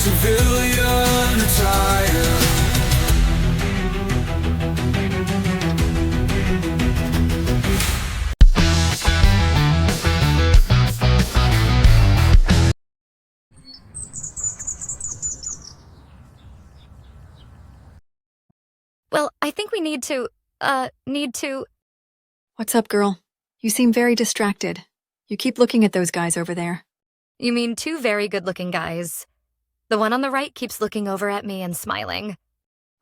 Civilian attire. Well, I think we need to. What's up, girl? You seem very distracted. You keep looking at those guys over there. You mean two very good-looking guys. The one on the right keeps looking over at me and smiling.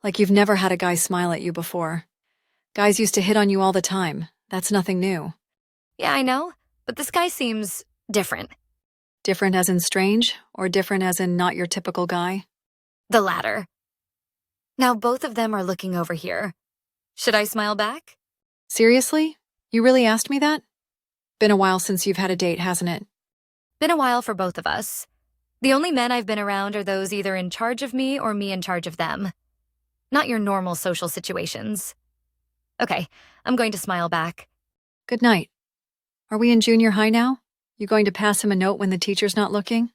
Like you've never had a guy smile at you before. Guys used to hit on you all the time. That's nothing new. Yeah, I know, but this guy seems different. Different as in strange, or different as in not your typical guy? The latter. Now both of them are looking over here. Should I smile back? Seriously? You really asked me that? Been a while since you've had a date, hasn't it? Been a while for both of us. The only men I've been around are those either in charge of me or me in charge of them. Not your normal social situations. Okay, I'm going to smile back. Good night. Are we in junior high now? You going to pass him a note when the teacher's not looking?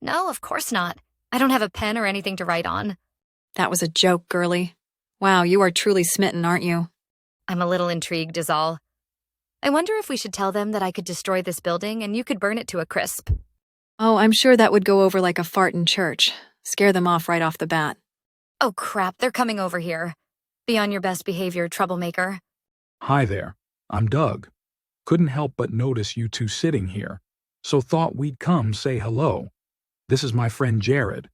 No, of course not. I don't have a pen or anything to write on. That was a joke, girlie. Wow, you are truly smitten, aren't you? I'm a little intrigued is all. I wonder if we should tell them that I could destroy this building and you could burn it to a crisp. Oh, I'm sure that would go over like a fart in church. Scare them off right off the bat. Oh crap, they're coming over here. Be on your best behavior, troublemaker. Hi there, I'm Doug. Couldn't help but notice you two sitting here, so thought we'd come say hello. This is my friend Jared.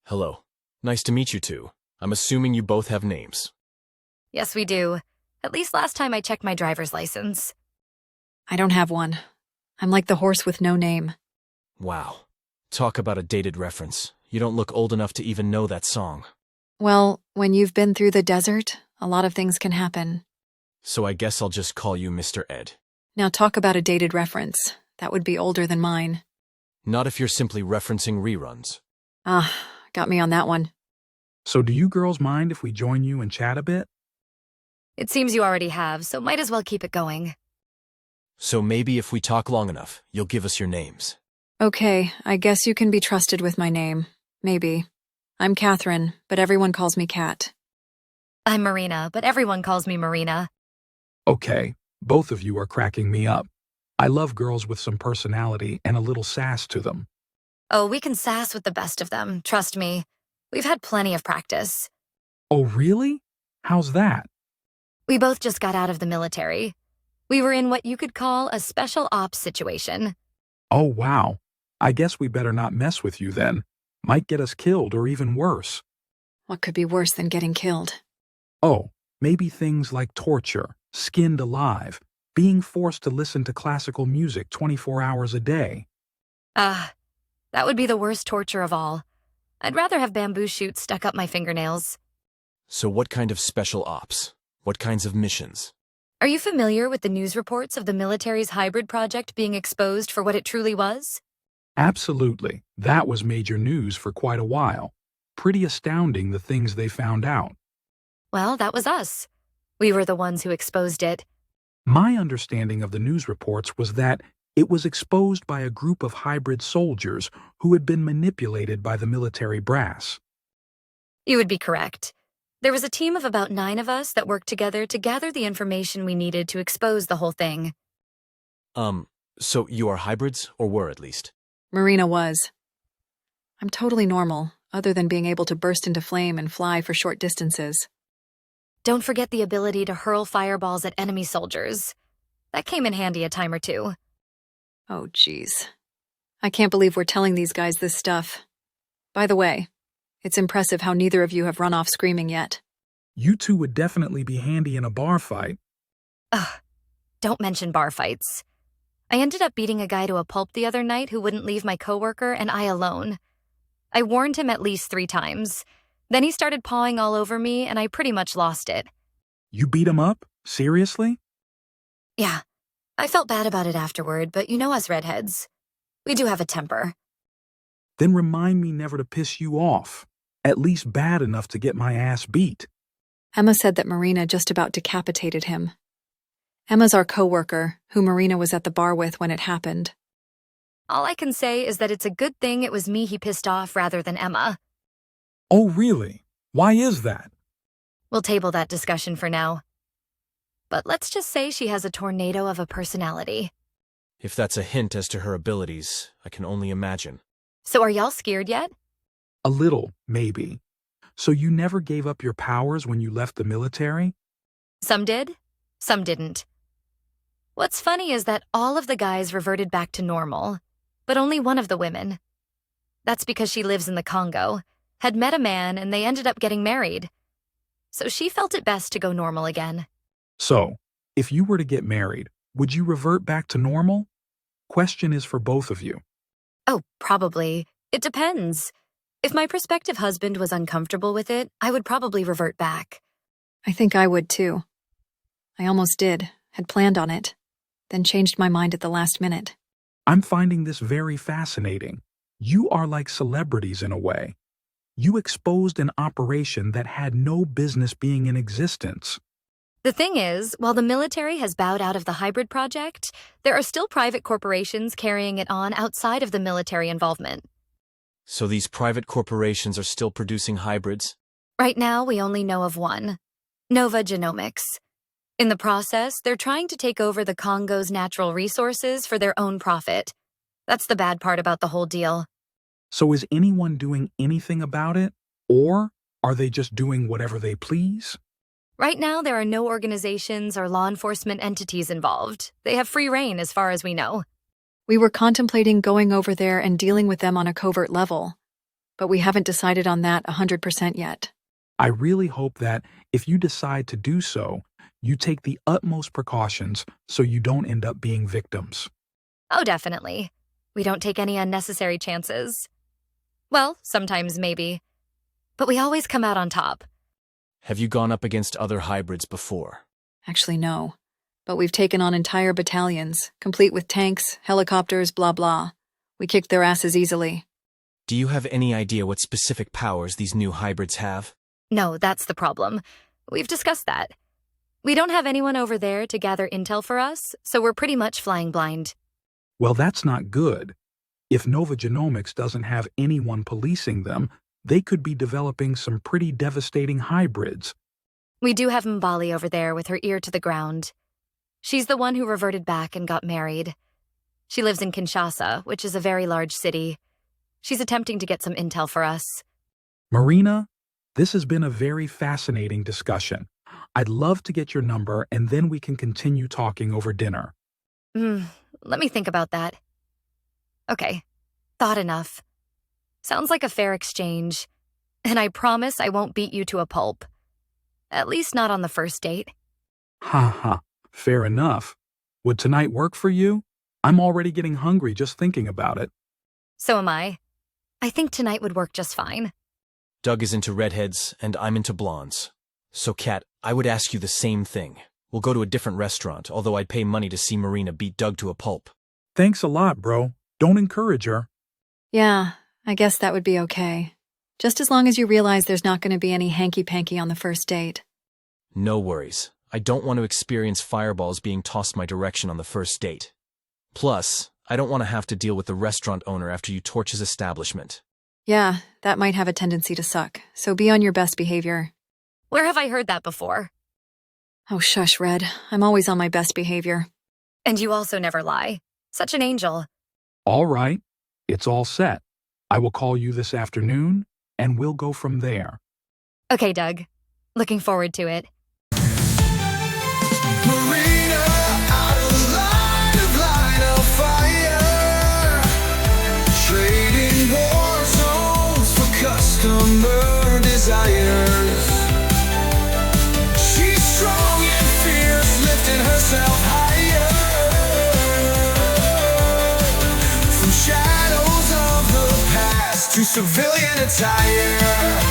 Hello. Nice to meet you two. I'm assuming you both have names. Yes, we do. At least last time I checked my driver's license. I don't have one. I'm like the horse with no name. Wow. Talk about a dated reference. You don't look old enough to even know that song. Well, when you've been through the desert, a lot of things can happen. So I guess I'll just call you Mr. Ed. Now talk about a dated reference. That would be older than mine. Not if you're simply referencing reruns. Ah, got me on that one. So do you girls mind if we join you and chat a bit? It seems you already have, so might as well keep it going. So maybe if we talk long enough, you'll give us your names. Okay, I guess you can be trusted with my name. Maybe. I'm Catherine, but everyone calls me Kat. I'm Marina, but everyone calls me Marina. Okay, both of you are cracking me up. I love girls with some personality and a little sass to them. Oh, we can sass with the best of them, trust me. We've had plenty of practice. Oh, really? How's that? We both just got out of the military. We were in what you could call a special ops situation. Oh, wow. I guess we better not mess with you then. Might get us killed or even worse. What could be worse than getting killed? Oh, maybe things like torture, skinned alive, being forced to listen to classical music 24 hours a day. That would be the worst torture of all. I'd rather have bamboo shoots stuck up my fingernails. So what kind of special ops? What kinds of missions? Are you familiar with the news reports of the military's hybrid project being exposed for what it truly was? Absolutely. That was major news for quite a while. Pretty astounding the things they found out. Well, that was us. We were the ones who exposed it. My understanding of the news reports was that it was exposed by a group of hybrid soldiers who had been manipulated by the military brass. You would be correct. There was a team of about 9 of us that worked together to gather the information we needed to expose the whole thing. So you are hybrids, or were at least? Marina was. I'm totally normal, other than being able to burst into flame and fly for short distances. Don't forget the ability to hurl fireballs at enemy soldiers. That came in handy a time or two. Oh, geez. I can't believe we're telling these guys this stuff. By the way, it's impressive how neither of you have run off screaming yet. You two would definitely be handy in a bar fight. Ugh, don't mention bar fights. I ended up beating a guy to a pulp the other night who wouldn't leave my coworker and I alone. I warned him at least 3 times. Then he started pawing all over me, and I pretty much lost it. You beat him up? Seriously? Yeah. I felt bad about it afterward, but you know us redheads. We do have a temper. Then remind me never to piss you off. At least bad enough to get my ass beat. Emma said that Marina just about decapitated him. Emma's our coworker, who Marina was at the bar with when it happened. All I can say is that it's a good thing it was me he pissed off rather than Emma. Oh, really? Why is that? We'll table that discussion for now. But let's just say she has a tornado of a personality. If that's a hint as to her abilities, I can only imagine. So are y'all scared yet? A little, maybe. So you never gave up your powers when you left the military? Some did, some didn't. What's funny is that all of the guys reverted back to normal, but only one of the women. That's because she lives in the Congo, had met a man, and they ended up getting married. So she felt it best to go normal again. So, if you were to get married, would you revert back to normal? Question is for both of you. Oh, probably. It depends. If my prospective husband was uncomfortable with it, I would probably revert back. I think I would too. I almost did, had planned on it, then changed my mind at the last minute. I'm finding this very fascinating. You are like celebrities in a way. You exposed an operation that had no business being in existence. The thing is, while the military has bowed out of the hybrid project, there are still private corporations carrying it on outside of the military involvement. So these private corporations are still producing hybrids? Right now, we only know of one, Nova Genomics. In the process, they're trying to take over the Congo's natural resources for their own profit. That's the bad part about the whole deal. So is anyone doing anything about it? Or are they just doing whatever they please? Right now, there are no organizations or law enforcement entities involved. They have free rein as far as we know. We were contemplating going over there and dealing with them on a covert level, but we haven't decided on that 100% yet. I really hope that, if you decide to do so, you take the utmost precautions so you don't end up being victims. Oh, definitely. We don't take any unnecessary chances. Well, sometimes maybe. But we always come out on top. Have you gone up against other hybrids before? Actually, no. But we've taken on entire battalions, complete with tanks, helicopters, blah blah. We kicked their asses easily. Do you have any idea what specific powers these new hybrids have? No, that's the problem. We've discussed that. We don't have anyone over there to gather intel for us, so we're pretty much flying blind. Well, that's not good. If Nova Genomics doesn't have anyone policing them, they could be developing some pretty devastating hybrids. We do have Mbali over there with her ear to the ground. She's the one who reverted back and got married. She lives in Kinshasa, which is a very large city. She's attempting to get some intel for us. Marina, this has been a very fascinating discussion. I'd love to get your number, and then we can continue talking over dinner. Let me think about that. Okay, thought enough. Sounds like a fair exchange. And I promise I won't beat you to a pulp. At least not on the first date. Ha ha, fair enough. Would tonight work for you? I'm already getting hungry just thinking about it. So am I. I think tonight would work just fine. Doug is into redheads, and I'm into blondes. So, Kat, I would ask you the same thing. We'll go to a different restaurant, although I'd pay money to see Marina beat Doug to a pulp. Thanks a lot, bro. Don't encourage her. Yeah, I guess that would be okay. Just as long as you realize there's not going to be any hanky-panky on the first date. No worries. I don't want to experience fireballs being tossed my direction on the first date. Plus, I don't want to have to deal with the restaurant owner after you torch his establishment. Yeah, that might have a tendency to suck, so be on your best behavior. Where have I heard that before? Oh, shush, Red. I'm always on my best behavior. And you also never lie. Such an angel. All right, it's all set. I will call you this afternoon, and we'll go from there. Okay, Doug. Looking forward to it. Marina, out of line of fire. Trading war zones for customer desires. She's strong and fierce, lifting herself higher. From shadows of the past to civilian attire.